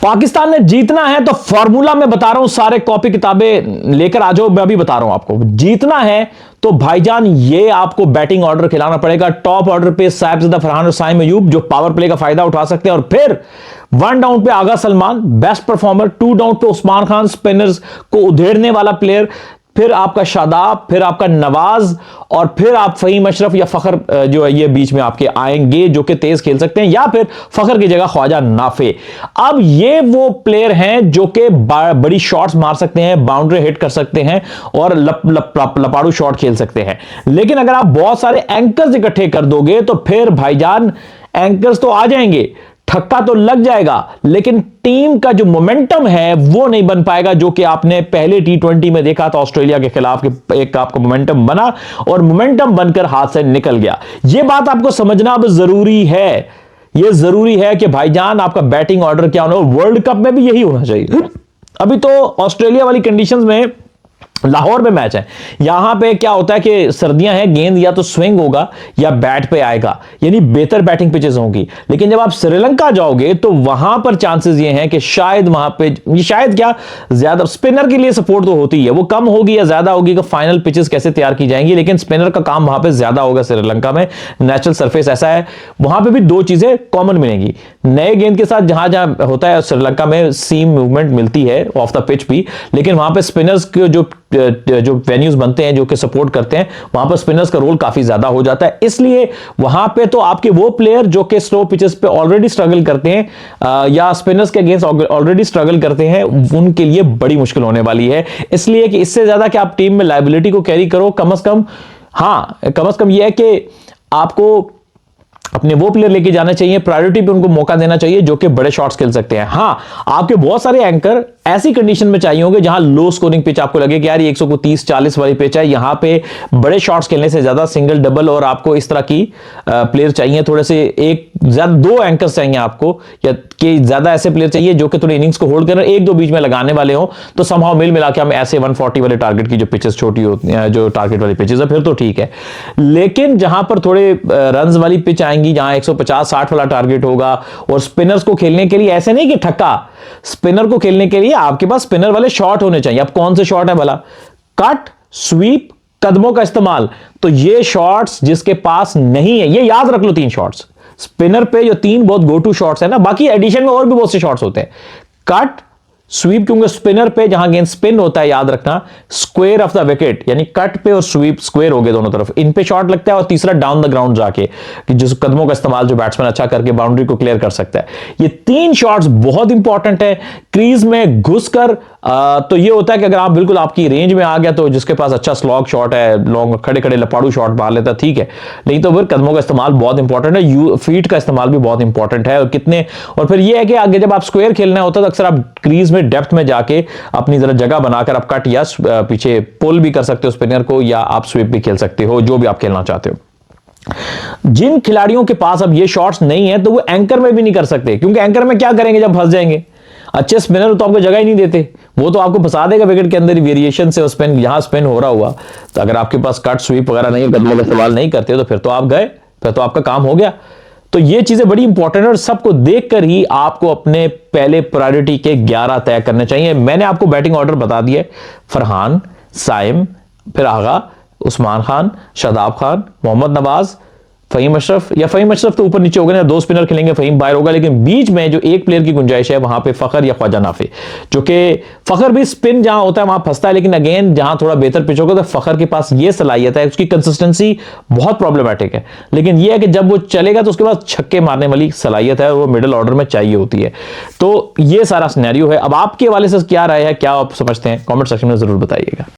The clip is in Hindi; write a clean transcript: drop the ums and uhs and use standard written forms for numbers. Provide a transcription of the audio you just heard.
पाकिस्तान ने जीतना है तो फॉर्मूला मैं बता रहा हूं, सारे कॉपी किताबें लेकर आ जाओ, मैं अभी बता रहा हूं आपको। जीतना है तो भाईजान ये आपको बैटिंग ऑर्डर खिलाना पड़ेगा। टॉप ऑर्डर पे साहिबजादा फरहान और साइम अयूब जो पावर प्ले का फायदा उठा सकते हैं, और फिर 1 डाउन पे आगा सलमान बेस्ट परफॉर्मर, 2 डाउन पे उस्मान खान स्पिनर्स को उधेड़ने वाला प्लेयर, फिर आपका शादाब, फिर आपका नवाज, और फिर आप फहीम अशरफ या फखर जो है ये बीच में आपके आएंगे जो कि तेज खेल सकते हैं, या फिर फखर की जगह ख्वाजा नाफे। अब ये वो प्लेयर हैं जो कि बड़ी शॉट्स मार सकते हैं, बाउंड्री हिट कर सकते हैं और लपाड़ू शॉट खेल सकते हैं। लेकिन अगर आप बहुत सारे एंकर्स इकट्ठे कर दोगे तो फिर भाईजान एंकर्स तो आ जाएंगे, ठक्का तो लग जाएगा, लेकिन टीम का जो मोमेंटम है वो नहीं बन पाएगा, जो कि आपने पहले T20 में देखा था ऑस्ट्रेलिया के खिलाफ कि एक आपका मोमेंटम बना और मोमेंटम बनकर हाथ से निकल गया। यह बात आपको समझना अब जरूरी है। यह जरूरी है कि भाईजान आपका बैटिंग ऑर्डर क्या होना, वर्ल्ड कप में भी यही होना चाहिए। अभी तो ऑस्ट्रेलिया वाली कंडीशंस में लाहौर में मैच है, यहां पे क्या होता है कि सर्दियां हैं, गेंद या तो स्विंग होगा या बैट पे आएगा, यानी बेहतर बैटिंग पिचेस होंगी। लेकिन जब आप श्रीलंका जाओगे तो वहां पर चांसेस ये हैं कि शायद वहां पे शायद क्या ज्यादा स्पिनर के लिए सपोर्ट तो होती है, वो कम होगी या ज्यादा होगी कि फाइनल पिचेस कैसे तैयार की जाएंगी, लेकिन स्पिनर का काम वहां पे ज्यादा होगा। श्रीलंका में नेचुरल सरफेस ऐसा है, वहां पे भी 2 चीजें कॉमन मिलेंगी। नए गेंद के साथ जहां जहां होता है श्रीलंका में सीम मूवमेंट मिलती है ऑफ द पिच भी, लेकिन वहां पे स्पिनर्स के जो वेन्यूज बनते हैं जो कि सपोर्ट करते हैं, वहां पर स्पिनर्स का रोल काफी ज्यादा हो जाता है। इसलिए वहां पे तो आपके वो प्लेयर जो कि स्लो पिचेस पे ऑलरेडी स्ट्रगल करते हैं या स्पिनर्स के अगेंस्ट ऑलरेडी स्ट्रगल करते हैं, उनके लिए बड़ी मुश्किल होने वाली है। इसलिए कि इससे ज्यादा कि आप टीम में लायबिलिटी को कैरी करो, कम से कम यह है कि आपको अपने वो प्लेयर लेके जाना चाहिए, प्रायोरिटी पे उनको मौका देना चाहिए जो कि बड़े शॉट्स खेल सकते हैं। हां, आपके बहुत सारे एंकर ऐसी कंडीशन में चाहिए होंगे जहां लो स्कोरिंग पिच आपको लगे कि यार ये 130-40 वाली पिच है, यहां पे बड़े शॉट्स खेलने से ज्यादा सिंगल डबल और आपको इस तरह की प्लेयर चाहिए, थोड़े से एक ज्यादा 2 एंकर्स चाहिए आपको, या कि ज्यादा ऐसे प्लेयर चाहिए जो कि थोड़े इनिंग्स को होल्ड कर 1-2 बीच में लगाने वाले हो। तो समहाउ मिल मिला के हम ऐसे 140 वाले टारगेट की जो पिचेस छोटी होती हैं, जो टारगेट वाली पिचेस है, फिर तो ठीक है। लेकिन जहां पर थोड़े रन्स वाली पिच आएंगी, जहां 150-60 वाला टारगेट होगा, और स्पिनर्स को खेलने के लिए ऐसे नहीं कि ठक्का, स्पिनर को खेलने के लिए आपके पास स्पिनर वाले शॉट होने चाहिए। अब कौन से शॉट है भला? कट, स्वीप, कदमों का इस्तेमाल। तो ये शॉट्स जिसके पास नहीं है, ये याद रख लो 3 शॉट्स स्पिनर पे, जो 3 बहुत गो टू शॉट्स है ना, बाकी एडिशन में और भी बहुत से शॉट्स होते हैं। कट, स्वीप, क्योंकि स्पिनर पे जहां गेंद स्पिन होता है, याद रखना स्क्वायर ऑफ द विकेट, यानी कट पे और स्वीप स्क्वायर हो गए दोनों तरफ, इन पे शॉट लगता है। और तीसरा डाउन द ग्राउंड जाके, कि जिस कदमों का इस्तेमाल जो बैट्समैन अच्छा करके बाउंड्री को क्लियर कर सकता है। ये 3 शॉट्स बहुत इंपॉर्टेंट है। क्रीज में घुसकर तो ये होता है कि अगर आप बिल्कुल आपकी रेंज में आ गया तो जिसके पास अच्छा स्लॉग शॉट है, लॉन्ग खड़े खड़े लपाड़ू शॉट मार लेता, ठीक है। नहीं तो फिर कदमों का इस्तेमाल बहुत इंपॉर्टेंट है, फीट का इस्तेमाल भी बहुत इंपॉर्टेंट है। और फिर ये है कि आगे जब आप स्क्वायर खेलना होता है तो अक्सर आप क्रीज में डेप्थ में जाके अपनी जरा जगह बनाकर आप कट या पीछे पुल भी कर सकते हो स्पिनर को, या आप स्वीप भी खेल सकते हो, जो भी आप खेलना चाहते हो। जिन खिलाड़ियों के पास अब ये शॉट्स नहीं है तो वो एंकर में भी नहीं कर सकते, क्योंकि एंकर में क्या करेंगे जब फंस जाएंगे? अच्छे स्पिनर तो आपको जगह ही नहीं देते, वो तो आपको फंसा देगा विकेट के अंदर वेरिएशन से, स्पिन यहां स्पिन हो रहा हुआ। तो अगर आपके पास कट, स्वीप वगैरह नहीं है, कदमों का इस्तेमाल नहीं करते, तो फिर तो आप गए, फिर तो आपका काम हो गया। तो ये चीजें बड़ी इंपॉर्टेंट है, और सबको देखकर ही आपको अपने पहले प्रायोरिटी के 11 तय करने चाहिए। मैंने आपको बैटिंग ऑर्डर बता दिया: फरहान, साइम, फिर आगा, उस्मान खान, शादाब खान, मोहम्मद नवाज, फहीम अशरफ, या फहीम अशरफ तो ऊपर नीचे हो गए ना, 2 स्पिनर खेलेंगे, फहीम बाहर होगा, लेकिन बीच में जो एक प्लेयर की गुंजाइश है वहां पे फखर या ख्वाजा नाफे, जो कि फखर भी स्पिन जहां होता है वहां फंसता है, लेकिन अगेन जहां थोड़ा बेहतर पिच होगा तो फखर के पास ये सलाहियत है, उसकी कंसिस्टेंसी बहुत प्रॉब्लमेटिक है, लेकिन यह है कि जब वो चलेगा तो उसके बाद छक्के मारने वाली सलाहियत है, वो मिडिल ऑर्डर में चाहिए होती है। तो ये सारा सिनेरियो है। अब आपके हवाले से क्या राय है, क्या आप समझते हैं, कॉमेंट सेक्शन में जरूर बताइएगा।